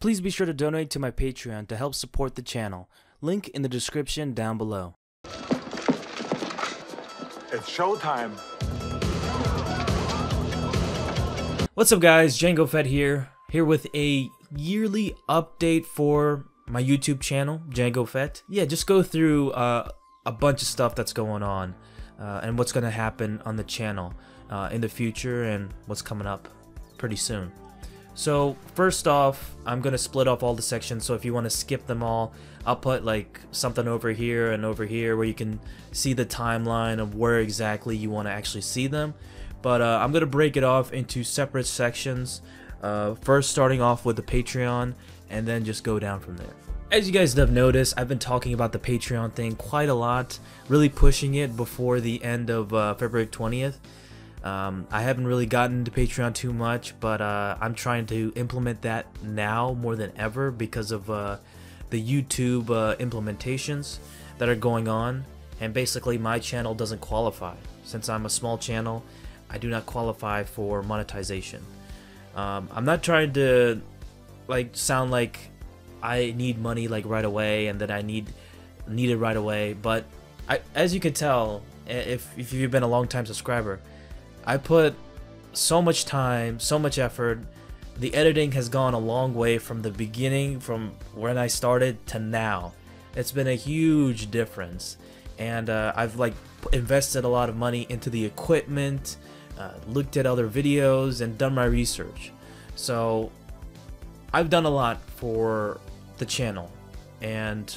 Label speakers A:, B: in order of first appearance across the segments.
A: Please be sure to donate to my Patreon to help support the channel. Link in the description down below.
B: It's showtime.
A: What's up guys, Django Fett here with a yearly update for my YouTube channel, Django Fett. Yeah, just go through a bunch of stuff that's going on and what's going to happen on the channel in the future and what's coming up pretty soon. So first off, I'm going to split off all the sections, so if you want to skip them all, I'll put like something over here and over here where you can see the timeline of where exactly you want to actually see them. But I'm going to break it off into separate sections, first starting off with the Patreon and then just go down from there. As you guys have noticed, I've been talking about the Patreon thing quite a lot, really pushing it before the end of February 20th. I haven't really gotten into Patreon too much, but I'm trying to implement that now more than ever because of the YouTube implementations that are going on, and basically my channel doesn't qualify. Since I'm a small channel, I do not qualify for monetization. I'm not trying to sound like I need money like right away and that I need it right away, but as you can tell, if you've been a long time subscriber, I put so much time, so much effort. The editing has gone a long way from the beginning, from when I started to now. It's been a huge difference, and I've invested a lot of money into the equipment, looked at other videos, and done my research. So I've done a lot for the channel and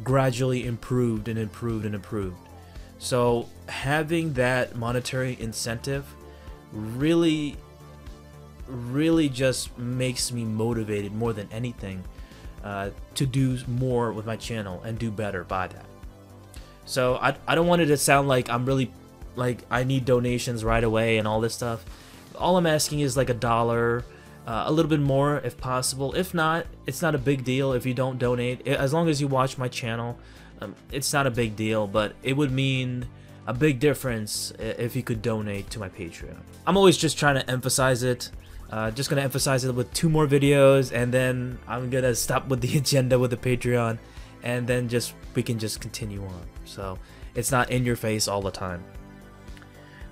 A: gradually improved and improved and improved. So having that monetary incentive really just makes me motivated more than anything to do more with my channel and do better by that. So I don't want it to sound like I'm really I need donations right away and all this stuff. All I'm asking is like $1, a little bit more if possible. If not, it's not a big deal if you don't donate. As long as you watch my channel, it's not a big deal, but it would mean a big difference if you could donate to my Patreon. I'm always just trying to emphasize it. Just gonna emphasize it with 2 more videos, and then I'm gonna stop with the agenda with the Patreon, and then we can just continue on. So it's not in your face all the time.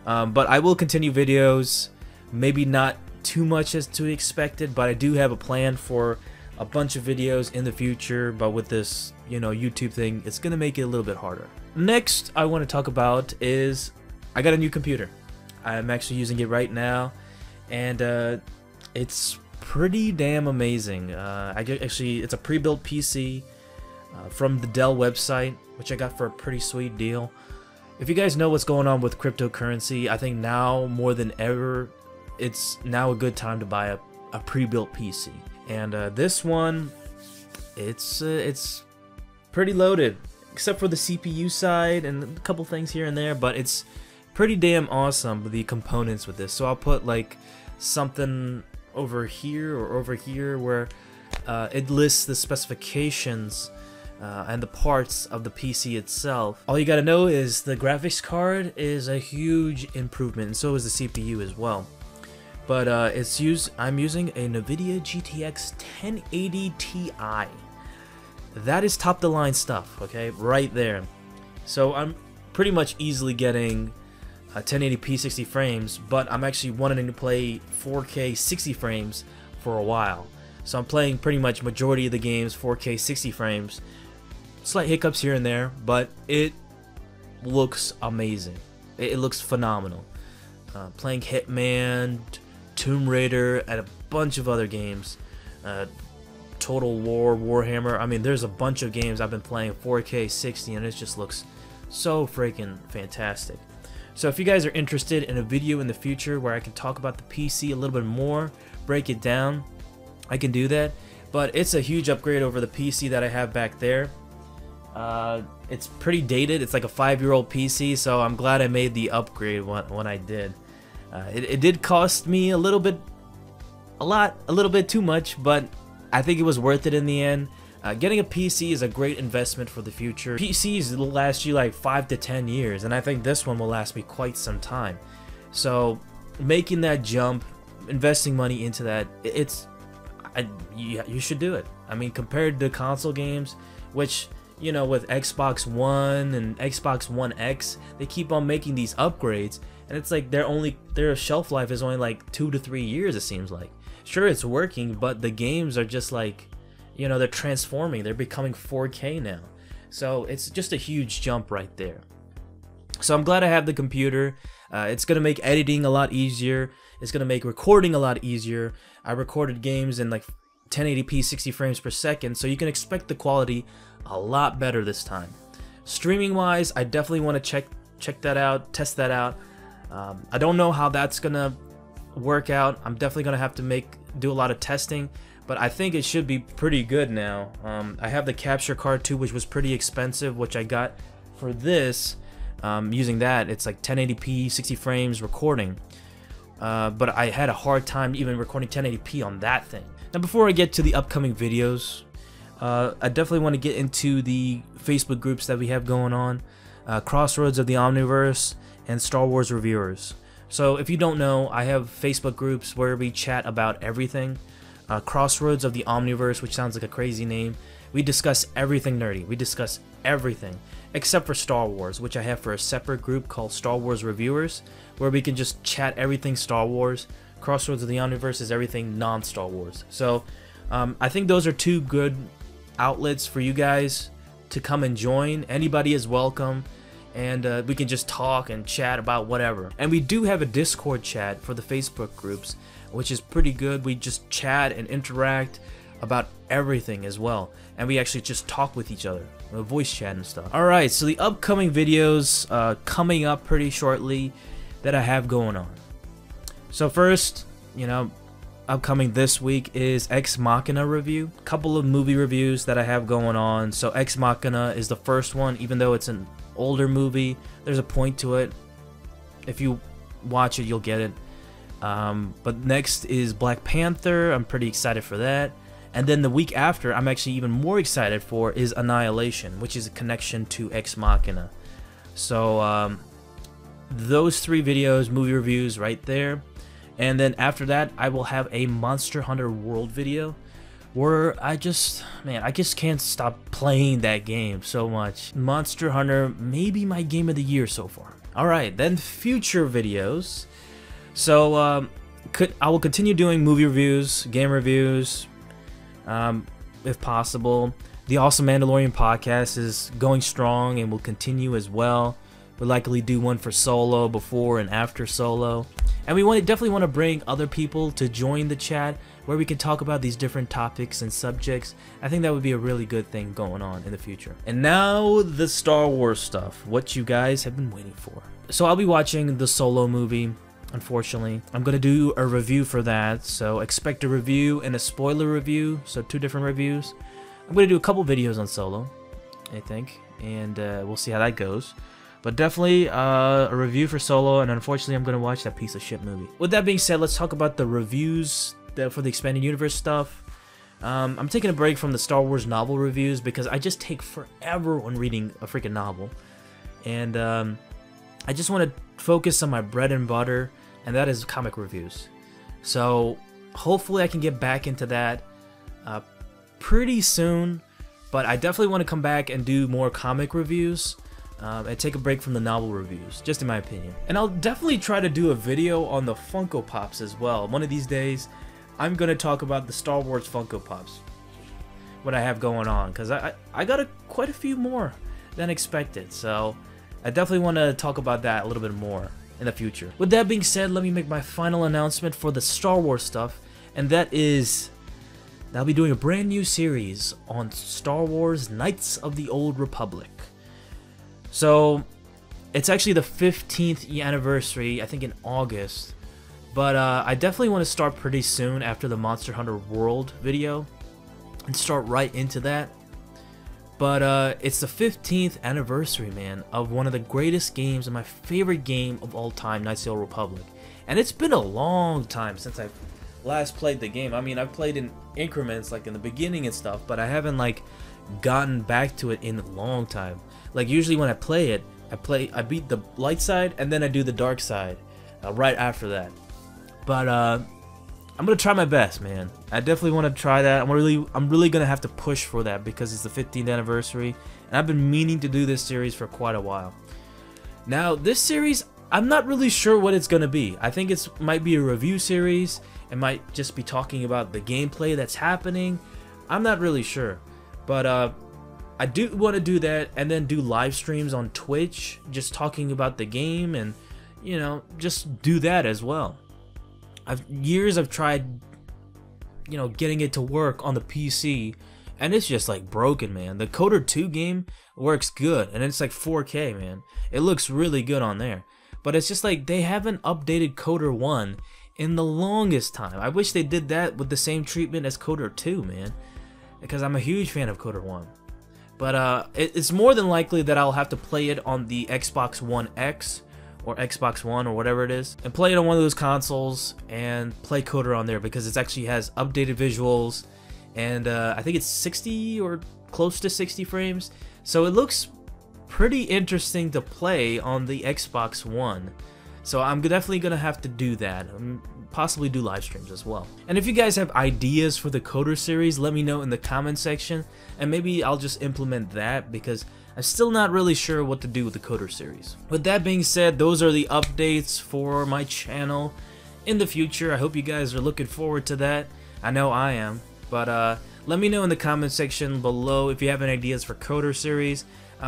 A: But I will continue videos, maybe not too much as to expected, but I do have a plan for a bunch of videos in the future. But with this, YouTube thing, it's gonna make it a little bit harder. Next I want to talk about is I got a new computer. I'm actually using it right now, and it's pretty damn amazing. It's a pre-built PC from the Dell website, which I got for a pretty sweet deal. If you guys know what's going on with cryptocurrency, I think now more than ever, it's now a good time to buy a pre-built PC. And this one, it's pretty loaded, except for the CPU side and a couple things here and there, but it's pretty damn awesome with the components with this. So I'll put something over here or over here where it lists the specifications and the parts of the PC itself. All you gotta know is the graphics card is a huge improvement, and so is the CPU as well. But I'm using a NVIDIA GTX 1080 Ti. That is top of the line stuff, okay, right there. So I'm pretty much easily getting 1080p 60 frames, but I'm actually wanting to play 4K 60 frames for a while. So I'm playing pretty much majority of the games 4K 60 frames. Slight hiccups here and there, but it looks amazing. It looks phenomenal. Playing Hitman, Tomb Raider, and a bunch of other games. Total War, Warhammer. I mean, there's a bunch of games I've been playing 4K 60, and it just looks so freaking fantastic. So if you guys are interested in a video in the future where I can talk about the PC a little bit more, break it down, I can do that. But it's a huge upgrade over the PC that I have back there. It's pretty dated. It's like a 5-year-old PC, so I'm glad I made the upgrade when I did. It did cost me a little bit too much, but I think it was worth it in the end. Getting a PC is a great investment for the future. PCs will last you like 5 to 10 years, and I think this one will last me quite some time. So making that jump, investing money into that, you should do it. I mean, compared to console games, which, you know, with Xbox One and Xbox One X, they keep on making these upgrades, and it's like their shelf life is only like 2 to 3 years, it seems like. Sure, it's working, but the games are just like, you know, they're transforming. They're becoming 4K now. So it's just a huge jump right there. So I'm glad I have the computer. It's going to make editing a lot easier. It's going to make recording a lot easier. I recorded games in like 1080p 60 frames per second, so you can expect the quality a lot better this time. Streaming wise, I definitely want to check that out, test that out. I don't know how that's going to work out. I'm definitely going to have to do a lot of testing, but I think it should be pretty good now. I have the capture card too, which was pretty expensive, which I got for this. Using that, it's like 1080p 60 frames recording, but I had a hard time even recording 1080p on that thing. Now, before I get to the upcoming videos, I definitely want to get into the Facebook groups that we have going on, Crossroads of the Omniverse and Star Wars Reviewers. So if you don't know, I have Facebook groups where we chat about everything. Crossroads of the Omniverse, which sounds like a crazy name. We discuss everything nerdy. We discuss everything except for Star Wars, which I have for a separate group called Star Wars Reviewers, where we can just chat everything Star Wars. Crossroads of the Omniverse is everything non-Star Wars. So I think those are two good outlets for you guys to come and join. Anybody is welcome, and we can just talk and chat about whatever. And we do have a Discord chat for the Facebook groups, which is pretty good. We just chat and interact about everything as well, and we actually just talk with each other, voice chat and stuff. Alright, so the upcoming videos coming up pretty shortly that I have going on. So first, you know, upcoming this week is Ex Machina review. A couple of movie reviews that I have going on. So Ex Machina is the first one. Even though it's an older movie, there's a point to it. If you watch it, you'll get it. But next is Black Panther. I'm pretty excited for that. And then the week after, I'm actually even more excited for is Annihilation, which is a connection to Ex Machina. So those three videos, movie reviews right there. And then after that, I will have a Monster Hunter World video where I just can't stop playing that game so much. Monster Hunter, maybe my game of the year so far. Alright, then future videos. So I will continue doing movie reviews, game reviews, if possible. The Awesome Mandalorian podcast is going strong and will continue as well. We'll likely do one for Solo before and after Solo. And we definitely want to bring other people to join the chat where we can talk about these different topics and subjects. I think that would be a really good thing going on in the future. And now the Star Wars stuff, what you guys have been waiting for. So I'll be watching the Solo movie, unfortunately. I'm going to do a review for that, so expect a review and a spoiler review, so 2 different reviews. I'm going to do a couple videos on Solo, I think, and we'll see how that goes. But definitely a review for Solo, and unfortunately I'm going to watch that piece of shit movie. With that being said, let's talk about the reviews for the Expanded Universe stuff. I'm taking a break from the Star Wars novel reviews because I just take forever when reading a freaking novel. And I just want to focus on my bread and butter, and that is comic reviews. So hopefully I can get back into that pretty soon, but I definitely want to come back and do more comic reviews. And take a break from the novel reviews, just in my opinion. And I'll definitely try to do a video on the Funko Pops as well. One of these days, I'm going to talk about the Star Wars Funko Pops, what I have going on, because I got quite a few more than expected. So I definitely want to talk about that a little bit more in the future. With that being said, let me make my final announcement for the Star Wars stuff, and that is that I'll be doing a brand new series on Star Wars Knights of the Old Republic. So it's actually the 15th anniversary, I think in August, but I definitely want to start pretty soon after the Monster Hunter World video and start right into that. But it's the 15th anniversary, man, of one of the greatest games and my favorite game of all time, Knights of the Old Republic. And it's been a long time since I've last played the game. I mean, I've played in increments, like in the beginning and stuff, but I haven't like gotten back to it in a long time. Like usually when I play it, I beat the light side and then I do the dark side right after that. But I'm gonna try my best, man. I definitely want to try that. I'm really gonna have to push for that because it's the 15th anniversary, and I've been meaning to do this series for quite a while. Now, this series, I'm not really sure what it's gonna be. I think it might be a review series. It might just be talking about the gameplay that's happening. I'm not really sure, but I do want to do that, and then do live streams on Twitch, just talking about the game, and you know, just do that as well. I've tried, you know, getting it to work on the PC, and it's just like broken, man. The Coder 2 game works good, and it's like 4K, man. It looks really good on there, but it's just like they haven't updated Coder 1 in the longest time. I wish they did that with the same treatment as Coder 2, man, because I'm a huge fan of Coder 1. But it's more than likely that I'll have to play it on the Xbox One X or Xbox One or whatever it is, and play it on one of those consoles and play Coder on there, because it actually has updated visuals, and I think it's 60 or close to 60 frames, so it looks pretty interesting to play on the Xbox One. So I'm definitely gonna have to do that, possibly do live streams as well. And if you guys have ideas for the Coder series, let me know in the comment section, and maybe I'll just implement that, because I'm still not really sure what to do with the Coder series. With that being said, those are the updates for my channel in the future. I hope you guys are looking forward to that. I know I am. But let me know in the comment section below if you have any ideas for Coder series,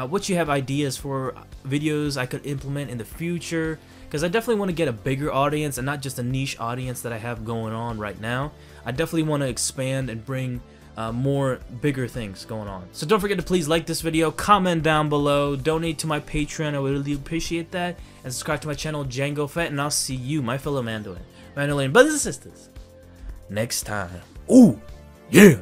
A: what you have ideas for videos I could implement in the future, because I definitely want to get a bigger audience and not just a niche audience that I have going on right now. I definitely want to expand and bring more bigger things going on. So don't forget to please like this video, comment down below, donate to my Patreon, I would really appreciate that, and subscribe to my channel Django Fett, and I'll see you, my fellow Mandalorian brothers and sisters, next time. Ooh, yeah!